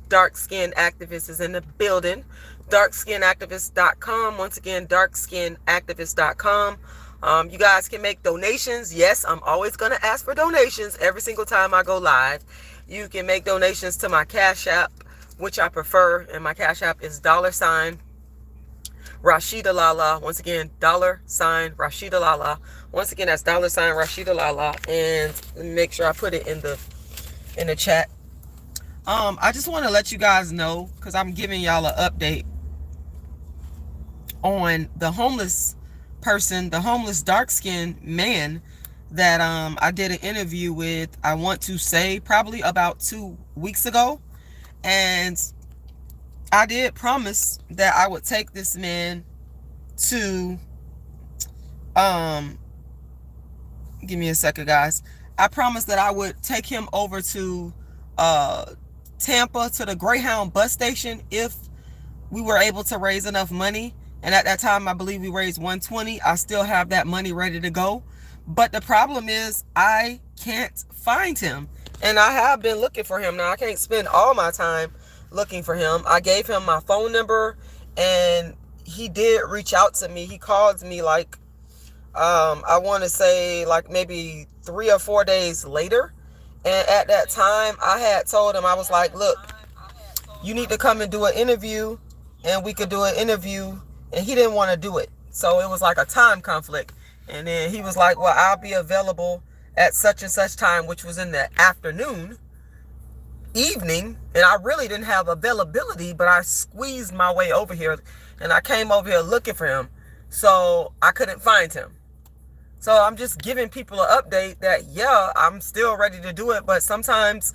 Dark-skinned activist is in the building. Darkskinactivist.com. Once again, darkskinactivist.com. You guys can make donations. Yes, I'm always going to ask for donations every single time I go live. You can make donations to my Cash App, which I prefer, and my Cash App is $RASHIDA'Lala. Once again, $RASHIDA'Lala. Once again, that's $RASHIDA'Lala. And let me make sure I put it in the chat. I just want to let you guys know, because I'm giving y'all an update on the homeless person, the homeless dark-skinned man that I did an interview with, I want to say probably about 2 weeks ago. And I did promise that I would take this man to give me a second, guys. I promised that I would take him over to Tampa, to the Greyhound bus station, if we were able to raise enough money. And at that time, I believe we raised $120. I still have that money ready to go. But the problem is I can't find him. And I have been looking for him. Now, I can't spend all my time looking for him. I gave him my phone number, and he did reach out to me. He called me like, I want to say like maybe 3 or 4 days later. And at that time, I had told him, I was like, look, you need to come and do an interview, and we could do an interview. And he didn't want to do it. So it was like a time conflict. And then he was like, well, I'll be available at such and such time, which was in the evening. And I really didn't have availability, but I squeezed my way over here, and I came over here looking for him. So I couldn't find him. So I'm just giving people an update that, yeah, I'm still ready to do it. But sometimes,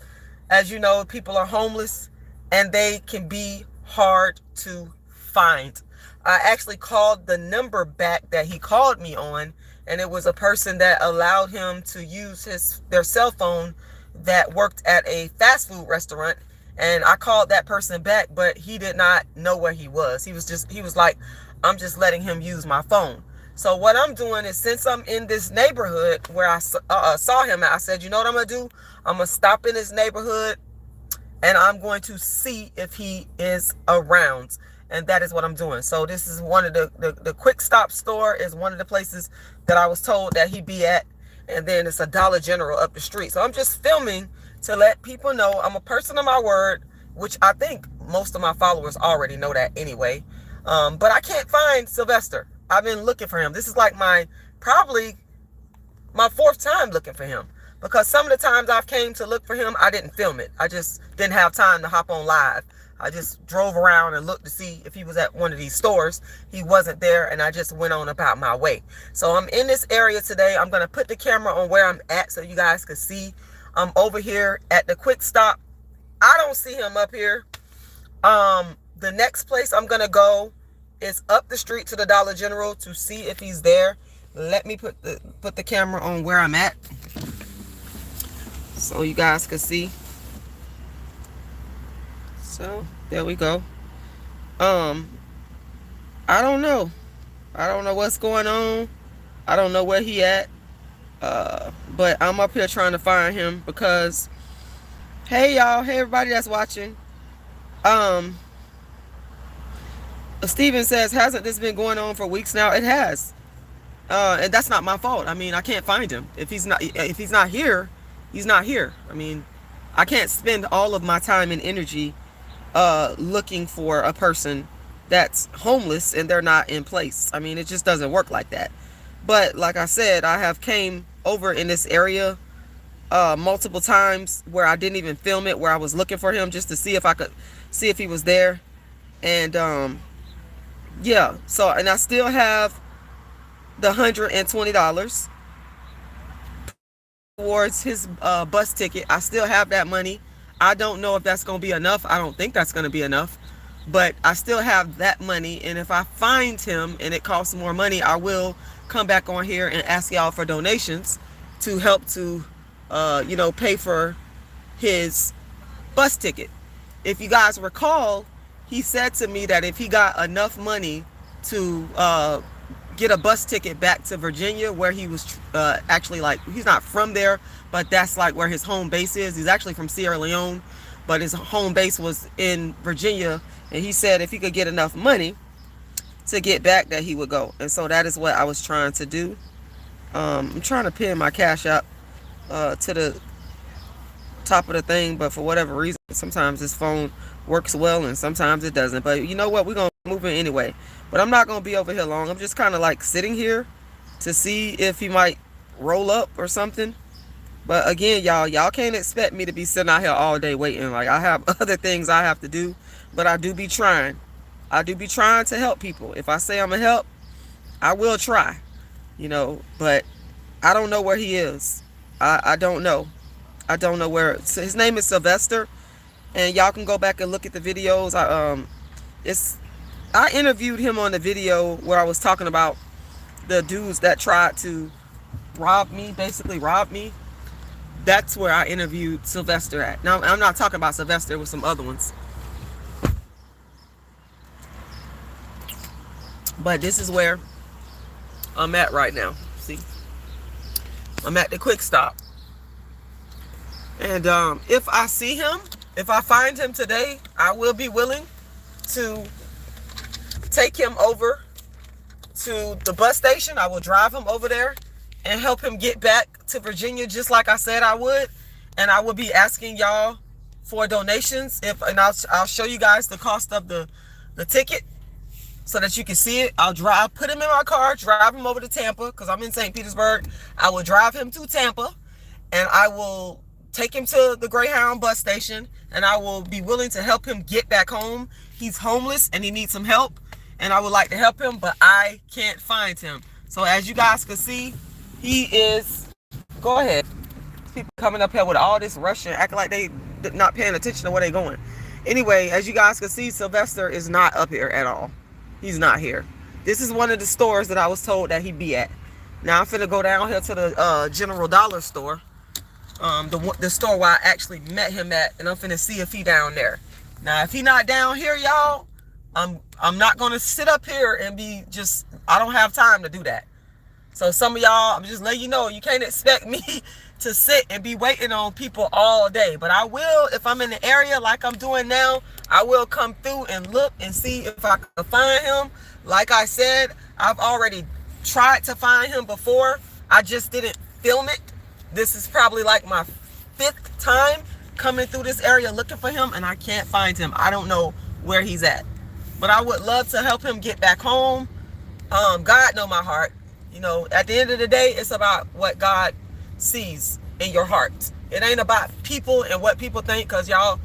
as you know, people are homeless and they can be hard to find. I actually called the number back that he called me on, and it was a person that allowed him to use their cell phone that worked at a fast food restaurant. And I called that person back, but he did not know where he was. He was like, I'm just letting him use my phone. So what I'm doing is, since I'm in this neighborhood where I saw him at, I said, you know what I'm going to do? I'm going to stop in this neighborhood, and I'm going to see if he is around. And that is what I'm doing. So this is one of the quick stop store is one of the places that I was told that he'd be at. And then it's a Dollar General up the street. So I'm just filming to let people know I'm a person of my word, which I think most of my followers already know that anyway. But I can't find Sylvester. I've been looking for him. This is like probably my 4th time looking for him, because some of the times I've came to look for him, I didn't film it. I just didn't have time to hop on live. I just drove around and looked to see if he was at one of these stores. He wasn't there, and I just went on about my way. So I'm in this area today. I'm going to put the camera on where I'm at so you guys can see. I'm over here at the quick stop. I don't see him up here. The next place I'm going to go is up the street to the Dollar General to see if he's there. Let me put the camera on where I'm at so you guys can see. So there we go. I don't know. I don't know what's going on. I don't know where he at. But I'm up here trying to find him because, hey y'all, hey everybody that's watching. Steven says, hasn't this been going on for weeks now? It has. And that's not my fault. I mean, I can't find him. If he's not here, he's not here. I mean, I can't spend all of my time and energy looking for a person that's homeless and they're not in place. I mean, it just doesn't work like that. But like I said, I have came over in this area multiple times where I didn't even film it, where I was looking for him just to see if I could see if he was there. And yeah, so, and I still have the $120 towards his bus ticket. I still have that money. I don't know if that's going to be enough. I don't think that's going to be enough, but I still have that money. And if I find him and it costs more money, I will come back on here and ask y'all for donations to help to, you know, pay for his bus ticket. If you guys recall, he said to me that if he got enough money to get a bus ticket back to Virginia, where he was actually, like, he's not from there, but that's like where his home base is. He's actually from Sierra Leone, but his home base was in Virginia, and he said if he could get enough money to get back that he would go. And so that is what I was trying to do. I'm trying to pin my Cash App to the top of the thing, but for whatever reason, sometimes this phone works well and sometimes it doesn't. But you know what, we're gonna move in anyway. But I'm not gonna be over here long. I'm just kind of like sitting here to see if he might roll up or something. But again, y'all can't expect me to be sitting out here all day waiting. Like, I have other things I have to do, but I do be trying. I do be trying to help people. If I say I'm gonna help, I will try, you know. But I don't know where he is. I don't know. I don't know where. So his name is Sylvester, and y'all can go back and look at the videos. I interviewed him on the video where I was talking about the dudes that tried to basically rob me. That's where I interviewed Sylvester at. Now, I'm not talking about Sylvester, with some other ones. But this is where I'm at right now. See? I'm at the Quick Stop. And if I see him, if I find him today, I will be willing to take him over to the bus station. I will drive him over there and help him get back to Virginia, just like I said I would. And I will be asking y'all for donations. And I'll show you guys the cost of the ticket so that you can see it. I'll put him in my car, drive him over to Tampa, because I'm in St. Petersburg. I will drive him to Tampa, and I will take him to the Greyhound bus station, and I will be willing to help him get back home. He's homeless and he needs some help, and I would like to help him, but I can't find him. So as you guys can see, he is, go ahead. People coming up here with all this rushing, acting like they not paying attention to where they going. Anyway, as you guys can see, Sylvester is not up here at all. He's not here. This is one of the stores that I was told that he'd be at. Now I'm finna go down here to the General Dollar store. The store where I actually met him at, and I'm finna see if he down there. Now, if he not down here, y'all, I'm not gonna sit up here and be just, I don't have time to do that. So some of y'all, I'm just letting you know, you can't expect me to sit and be waiting on people all day. But I will, if I'm in the area like I'm doing now, I will come through and look and see if I can find him. Like I said, I've already tried to find him before. I just didn't film it. This is probably like my 5th time coming through this area looking for him, and I can't find him. I don't know where he's at. But I would love to help him get back home. God know my heart. You know, at the end of the day, it's about what God sees in your heart. It ain't about people and what people think, because y'all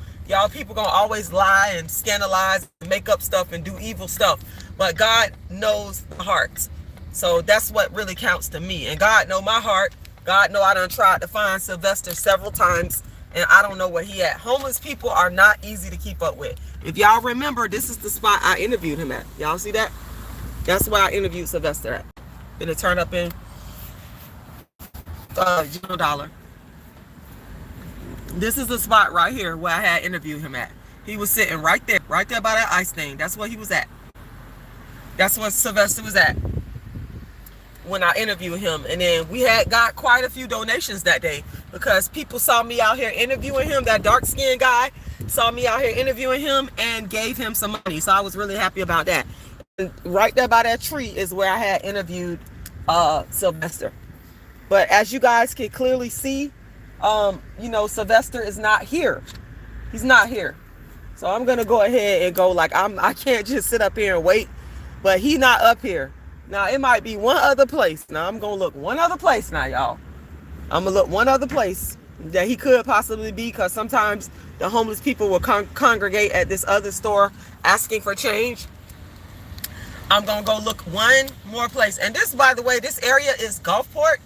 people gonna always lie and scandalize and make up stuff and do evil stuff. But God knows the heart. So that's what really counts to me. And God know my heart. God know I done tried to find Sylvester several times, and I don't know where he at. Homeless people are not easy to keep up with. If y'all remember, this is the spot I interviewed him at. Y'all see that? That's where I interviewed Sylvester at. Then it turned up in General Dollar. This is the spot right here where I had interviewed him at. He was sitting right there by that ice thing. That's where he was at. That's where Sylvester was at when I interviewed him. And then we had got quite a few donations that day, because people saw me out here interviewing him. That dark-skinned guy saw me out here interviewing him and gave him some money. So I was really happy about that. And right there by that tree is where I had interviewed Sylvester. But as you guys can clearly see, you know, Sylvester is not here. He's not here. So I'm gonna go ahead and go, like, I can't just sit up here and wait. But he not up here. Now, it might be one other place. Now, I'm going to look one other place now, y'all. I'm going to look one other place that he could possibly be, because sometimes the homeless people will congregate at this other store asking for change. I'm going to go look one more place. And this, by the way, this area is Gulfport.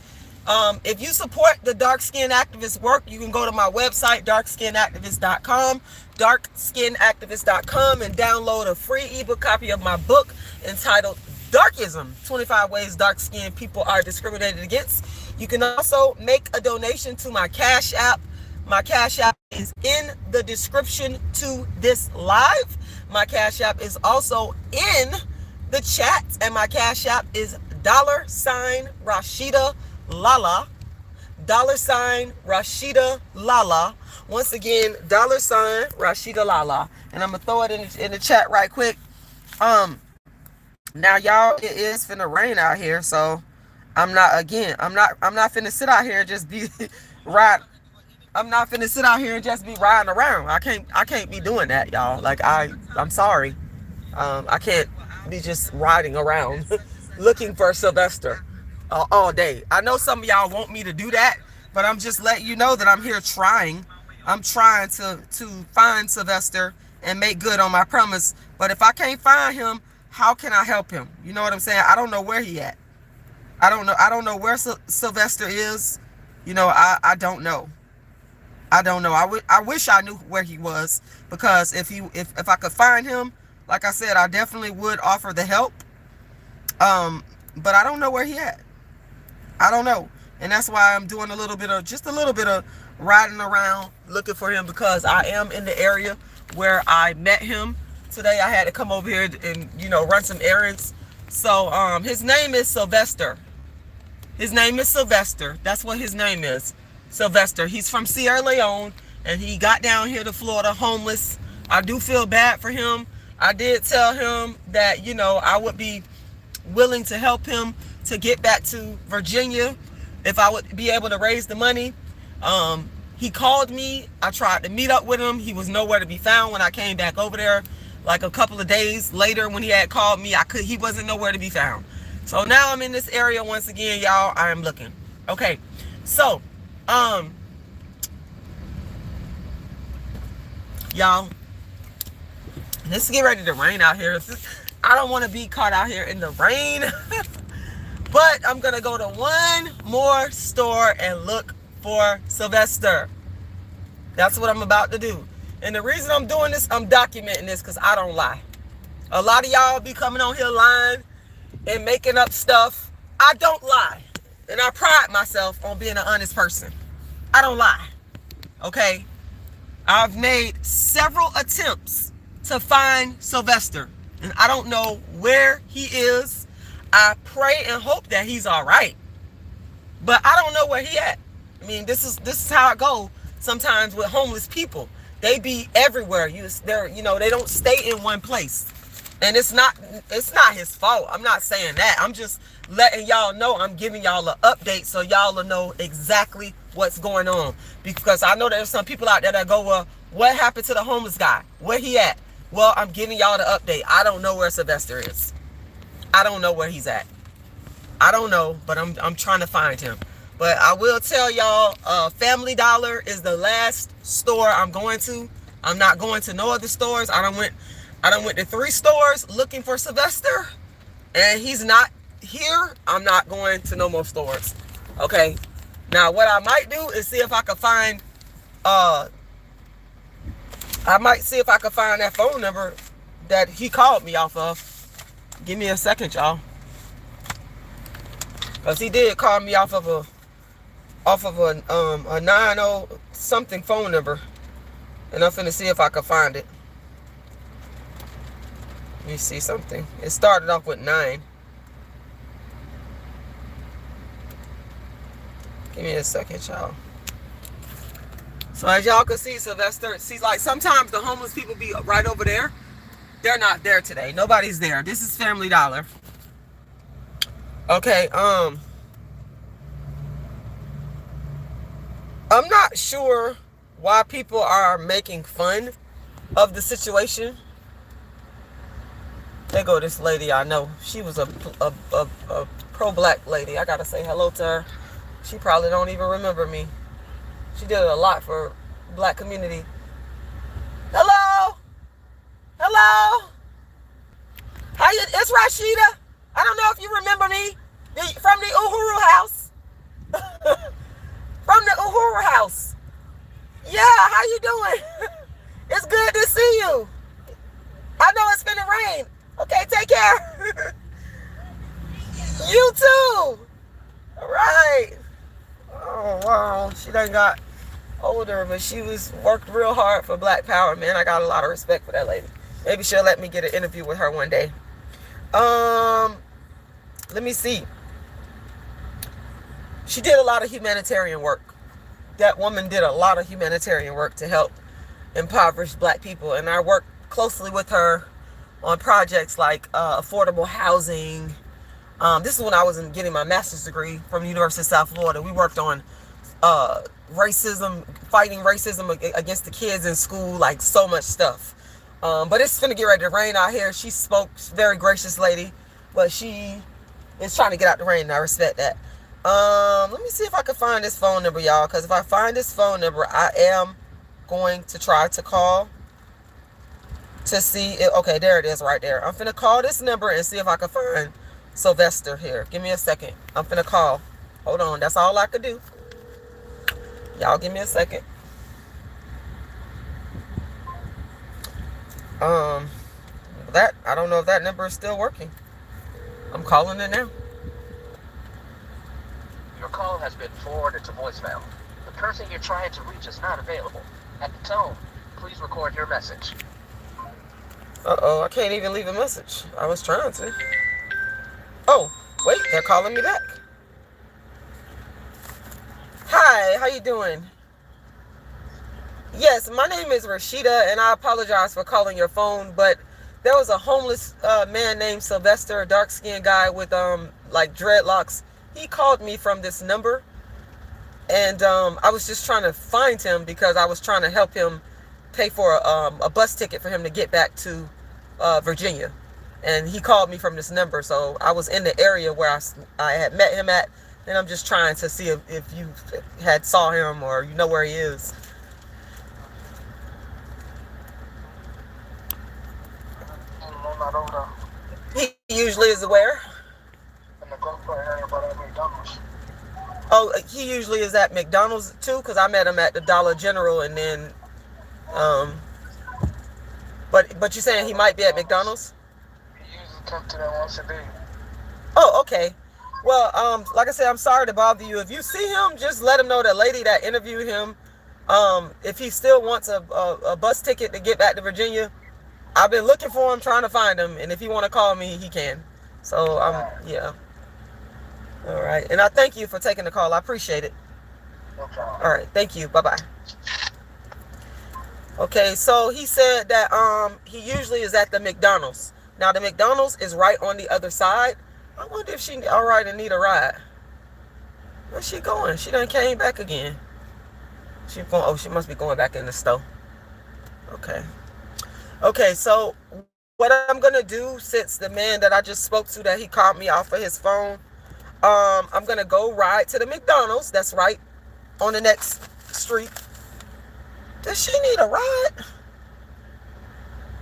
If you support the Dark Skin Activist work, you can go to my website, darkskinactivist.com, darkskinactivist.com, and download a free ebook copy of my book entitled Darkism, 25 Ways Dark-Skinned People Are Discriminated Against. You can also make a donation to my Cash App. My Cash App is in the description to this live. My Cash App is also in the chat, and my Cash App is $RASHIDA'Lala, $RASHIDA'Lala. Once again, $RASHIDA'S, and I'm gonna throw it in the chat right quick. Now y'all, it is finna rain out here, so I'm not finna sit out here and just be riding. I'm not finna sit out here and just be riding around. I can't be doing that, y'all. Like I'm sorry. I can't be just riding around looking for Sylvester all day. I know some of y'all want me to do that, but I'm just letting you know that I'm here trying. I'm trying to find Sylvester and make good on my promise. But if I can't find him, how can I help him? You know what I'm saying? I don't know where he at. I don't know where Sylvester is. You know, I don't know. I don't know. I wish I knew where he was, because if I could find him, like I said, I definitely would offer the help. But I don't know where he at. I don't know. And that's why I'm doing just a little bit of riding around looking for him, because I am in the area where I met him. Today I had to come over here and, run some errands. So his name is Sylvester. His name is Sylvester. That's what his name is. Sylvester. He's from Sierra Leone, and he got down here to Florida homeless. I do feel bad for him. I did tell him that, I would be willing to help him to get back to Virginia if I would be able to raise the money. He called me. I tried to meet up with him. He was nowhere to be found when I came back over there. Like a couple of days later, when he had called me, he wasn't nowhere to be found. So now I'm in this area once again, y'all. I am looking. Okay, so y'all, let's get ready to rain out here. I don't want to be caught out here in the rain. But I'm gonna go to one more store and look for Sylvester. That's what I'm about to do. And the reason I'm doing this, I'm documenting this, because I don't lie. A lot of y'all be coming on here lying and making up stuff. I don't lie. And I pride myself on being an honest person. I don't lie. Okay? I've made several attempts to find Sylvester, and I don't know where he is. I pray and hope that he's all right, but I don't know where he at. I mean, this is how I go sometimes with homeless people. They be everywhere. They don't stay in one place. And it's not his fault. I'm not saying that. I'm just letting y'all know. I'm giving y'all an update so y'all will know exactly what's going on. Because I know there's some people out there that go, well, what happened to the homeless guy? Where he at? Well, I'm giving y'all the update. I don't know where Sylvester is. I don't know where he's at. I don't know, but I'm trying to find him. But I will tell y'all, Family Dollar is the last store I'm going to. I'm not going to no other stores. I done went to 3 stores looking for Sylvester, and he's not here. I'm not going to no more stores. Okay. Now what I might do is see if I can find that phone number that he called me off of. Give me a second, y'all. Cause he did call me off of a 90 something phone number, and I'm finna see if I can find it. Let me see something. It started off with 9. Give me a second, y'all. So as y'all can see, Sylvester, like sometimes the homeless people be right over there. They're not there today. Nobody's there. This is Family Dollar. Okay, I'm not sure why people are making fun of the situation. There go this lady I know. She was a pro-black lady. I gotta say hello to her. She probably don't even remember me. She did a lot for black community. Hello? Hello? How you? It's Rashida. I don't know if you remember me. From the Uhuru house. From the Uhuru house. Yeah, how you doing? It's good to see you. I know it's finna rain. Okay, take care. You too. All right. Oh, wow. She done got older, but she worked real hard for Black Power, man. I got a lot of respect for that lady. Maybe she'll let me get an interview with her one day. Let me see. She did a lot of humanitarian work. that woman did a lot of humanitarian work to help impoverished black people, and I worked closely with her on projects like affordable housing. This is when I was getting my master's degree from the University of South Florida. We worked on racism, fighting racism against the kids in school, like so much stuff. But it's finna get ready to rain out here. She spoke, very gracious lady, but she is trying to get out the rain, and I respect that. Let me see if I can find this phone number, y'all, because if I find this phone number, I am going to try to call to see if, okay, there it is right there. I'm finna call this number and see if I can find Sylvester here. Give me a second. I'm finna call. Hold on. That's all I could do. Y'all give me a second. That, I don't know if that number is still working. I'm calling it now. Your call has been forwarded to voicemail. The person you're trying to reach is not available. At the tone, please record your message. Uh-oh, I can't even leave a message. I was trying to. Oh, wait, they're calling me back. Hi, how you doing? Yes, my name is Rashida, and I apologize for calling your phone, but there was a homeless man named Sylvester, a dark-skinned guy with like dreadlocks. He called me from this number, and I was just trying to find him because I was trying to help him pay for a bus ticket for him to get back to Virginia. And he called me from this number, so I was in the area where I had met him at, and I'm just trying to see if you had saw him or you know where he is. He usually is where? In the Gulfport area, but at McDonald's. Oh, he usually is at McDonald's too, because I met him at the Dollar General, and then, but you're saying he might be at McDonald's? He usually comes to that once a day. Oh, okay. Well, like I said, I'm sorry to bother you. If you see him, just let him know the lady that interviewed him, if he still wants a bus ticket to get back to Virginia, I've been looking for him, trying to find him, and if he want to call me, he can. So, yeah. All right. And I thank you for taking the call. I appreciate it. Okay. All right. Thank you. Bye-bye. Okay, so he said that he usually is at the McDonald's. Now, the McDonald's is right on the other side. I wonder if she all right and need a ride. Where's she going? She done came back again. She going, oh, she must be going back in the store. Okay. Okay, so what I'm going to do, since the man that I just spoke to, that he called me off of his phone, I'm going to go ride to the McDonald's. That's right on the next street. Does she need a ride?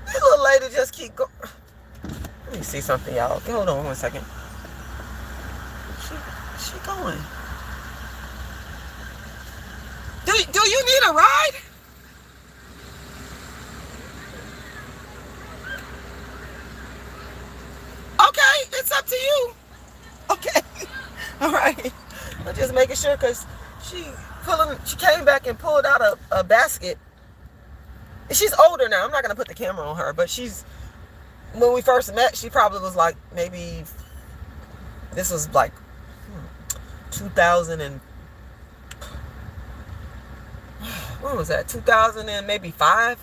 This little lady just keep going. Let me see something, y'all. Hold on 1 second. She going. Do you need a ride? Okay, it's up to you. Okay. All right. I'm just making sure, because she came back and pulled out a basket. She's older now. I'm not going to put the camera on her, but when we first met, she probably was like, maybe, this was like 2000 and, when was that? 2000 and maybe 5.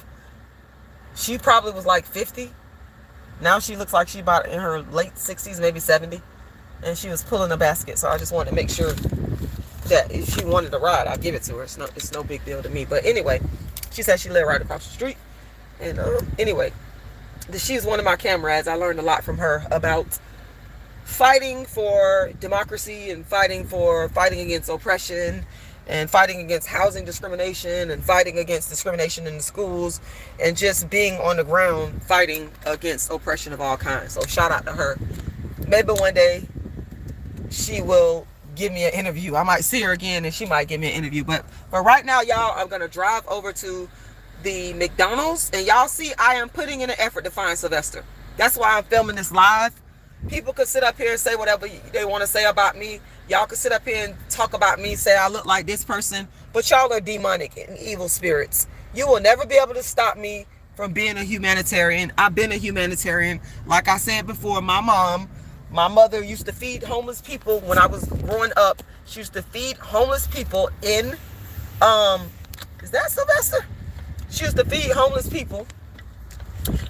She probably was like 50. Now she looks like she's about in her late 60s, maybe 70. And she was pulling a basket. So I just wanted to make sure that if she wanted to ride, I'll give it to her. It's no big deal to me. But anyway, she said she lived right across the street. And anyway, she's one of my comrades. I learned a lot from her about fighting for democracy and fighting against oppression and fighting against housing discrimination and fighting against discrimination in the schools and just being on the ground fighting against oppression of all kinds. So shout out to her. Maybe one day she will give me an interview. I might see her again and she might give me an interview. But right now, y'all, I'm going to drive over to the McDonald's, and y'all see I am putting in an effort to find Sylvester. That's why I'm filming this live. People could sit up here and say whatever they want to say about me. Y'all could sit up here and talk about me, say I look like this person, but y'all are demonic and evil spirits. You will never be able to stop me from being a humanitarian. I've been a humanitarian. Like I said before, my mother used to feed homeless people when I was growing up. She used to feed homeless people in Is that Sylvester? She used to feed homeless people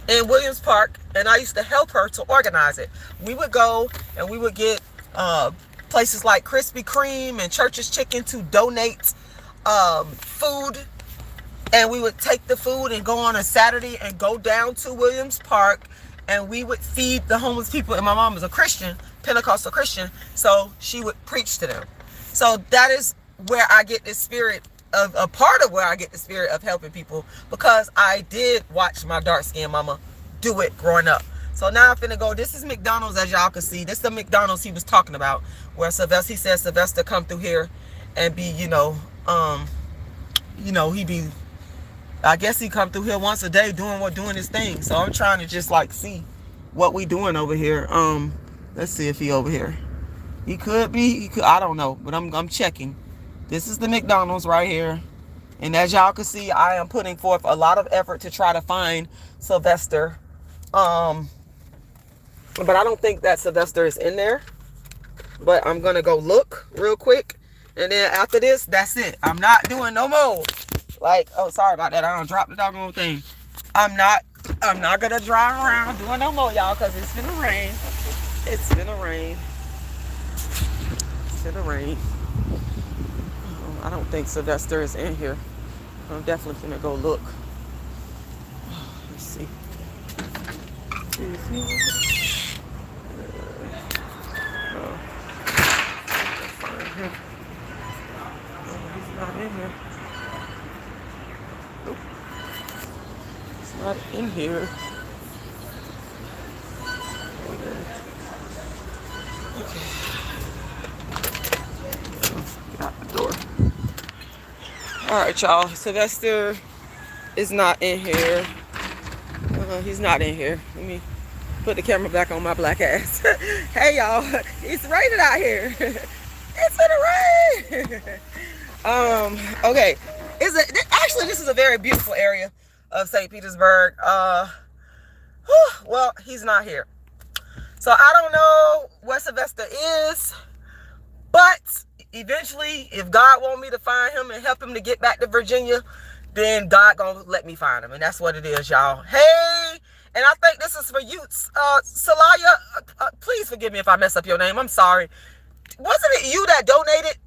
in Williams Park, and I used to help her to organize it. We would go and we would get places like Krispy Kreme and Church's Chicken to donate food, and we would take the food and go on a Saturday and go down to Williams Park, and we would feed the homeless people. And my mom was a Christian, Pentecostal Christian, so she would preach to them. So that is where I get this spirit of, a part of where I get the spirit of helping people, because I did watch my dark-skinned mama do it growing up. So now I'm finna go. This is McDonald's, as y'all can see. This is the McDonald's he was talking about, where Sylvester, he said Sylvester come through here and be, he be, I guess he come through here once a day doing his thing. So I'm trying to just like see what we doing over here. Let's see if he over here. He could be, I don't know, but I'm checking. This is the McDonald's right here. And as y'all can see, I am putting forth a lot of effort to try to find Sylvester. But I don't think that Sylvester is in there. But I'm going to go look real quick. And then after this, that's it. I'm not doing no more. Like, oh, sorry about that. I don't drop the doggone thing. I'm not going to drive around doing no more, y'all, because it's going to rain. It's going to rain. It's going to rain. I don't think Sylvester is in here. I'm definitely going to go look. Let's see. He's not in here. Nope. He's not in here. Okay. Get out the door. Alright, y'all. Sylvester is not in here. He's not in here. Let me put the camera back on my black ass. Hey, y'all. It's raining out here. It's in the rain. Okay. Actually, this is a very beautiful area of St. Petersburg. Well, he's not here. So I don't know where Sylvester is, but eventually, if God want me to find him and help him to get back to Virginia, then God gonna let me find him. And that's what it is, y'all. Hey, and I think this is for you, Salaya. Please forgive me if I mess up your name. I'm sorry. Wasn't it you that donated?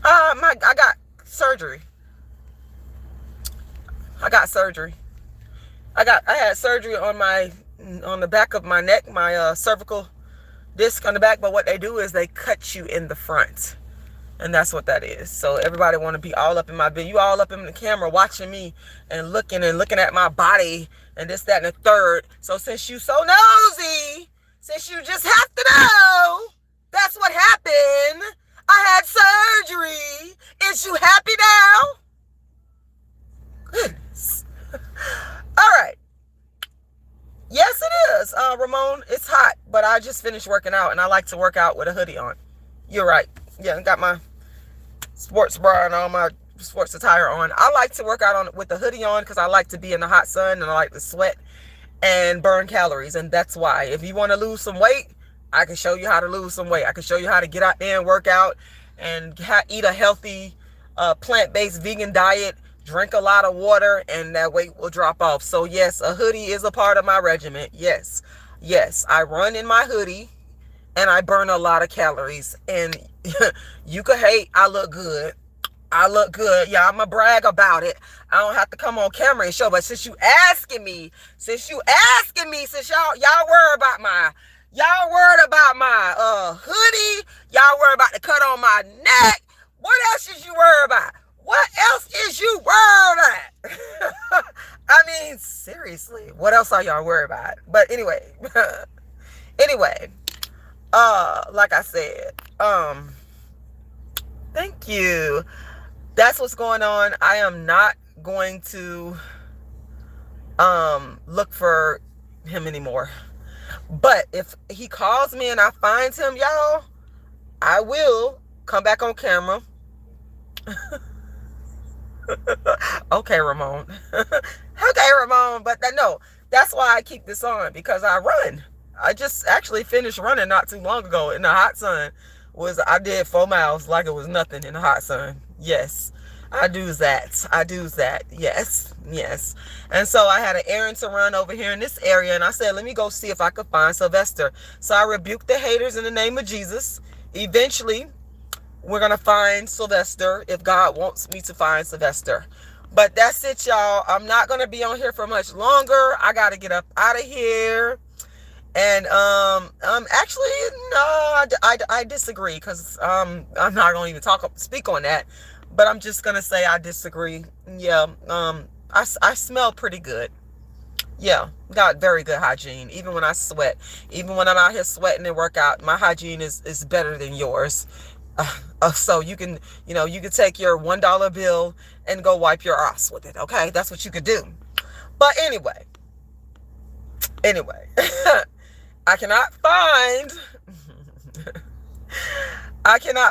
I got surgery. I had surgery on the back of my neck, my cervical disc on the back. But what they do is they cut you in the front. And that's what that is. So everybody want to be all up in my bed. You all up in the camera watching me and looking at my body and this, that, and the third. So since you so nosy, since you just have to know, that's what happened. I had surgery. Is you happy now? Goodness. All right. Yes, it is, Ramon. It's hot, but I just finished working out, and I like to work out with a hoodie on. You're right. Yeah, I got my sports bra and all my sports attire on. I like to work out with the hoodie on because I like to be in the hot sun and I like to sweat and burn calories. And that's why. If you want to lose some weight, I can show you how to lose some weight. I can show you how to get out there and work out and eat a healthy, plant-based vegan diet, drink a lot of water, and that weight will drop off. So yes, a hoodie is a part of my regimen. Yes, I run in my hoodie and I burn a lot of calories. And you could hate, I look good. Yeah, I'm going to brag about it. I don't have to come on camera and show, but since you asking me, since y'all worried about my hoodie, y'all worried about the cut on my neck, what else is you worried about? What else is you worried about? I mean, seriously, what else are y'all worried about? But anyway, like I said, thank you. That's what's going on. I am not going to look for him anymore. But if he calls me and I find him, y'all, I will come back on camera. Okay, Ramon. Okay, Ramon. But no, that's why I keep this on, because I run. I just actually finished running not too long ago in the hot sun was I did 4 miles like it was nothing in the hot sun. Yes, I do that. I do that. Yes, yes. And so I had an errand to run over here in this area, and I said, let me go see if I could find Sylvester. So I rebuked the haters in the name of Jesus. Eventually, we're going to find Sylvester if God wants me to find Sylvester. But that's it, y'all. I'm not going to be on here for much longer. I got to get up out of here. And actually, no, I disagree, because I'm not going to even speak on that. But I'm just going to say I disagree. Yeah, I smell pretty good. Yeah, got very good hygiene. Even when I sweat, even when I'm out here sweating and work out, my hygiene is better than yours. So you can take your $1 bill and go wipe your ass with it. Okay, that's what you could do. But anyway, I cannot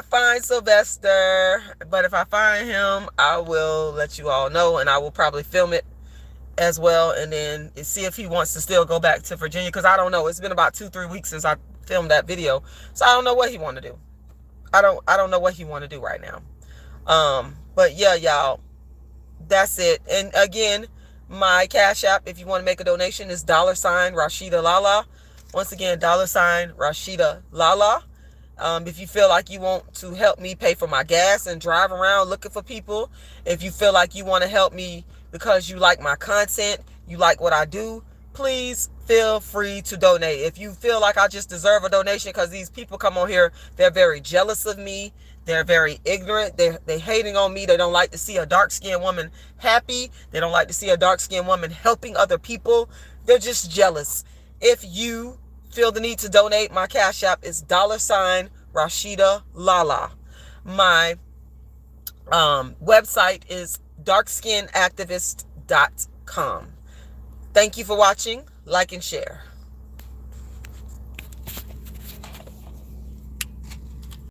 find Sylvester, but if I find him, I will let you all know, and I will probably film it as well, and then see if he wants to still go back to Virginia, because I don't know. It's been about 2-3 weeks since I filmed that video, so I don't know what he want to do. I don't know what he want to do right now. But yeah, y'all, that's it. And again, my Cash App, if you want to make a donation, is $RASHIDA'Lala. Once again, $RASHIDA'Lala. If you feel like you want to help me pay for my gas and drive around looking for people, if you feel like you want to help me because you like my content, you like what I do, please feel free to donate. If you feel like I just deserve a donation because these people come on here, they're very jealous of me, they're very ignorant, they hating on me, they don't like to see a dark-skinned woman happy, they don't like to see a dark-skinned woman helping other people, they're just jealous. If you feel the need to donate, my Cash App is $RASHIDA'Lala. My website is darkskinactivist.com. Thank you for watching. Like and share.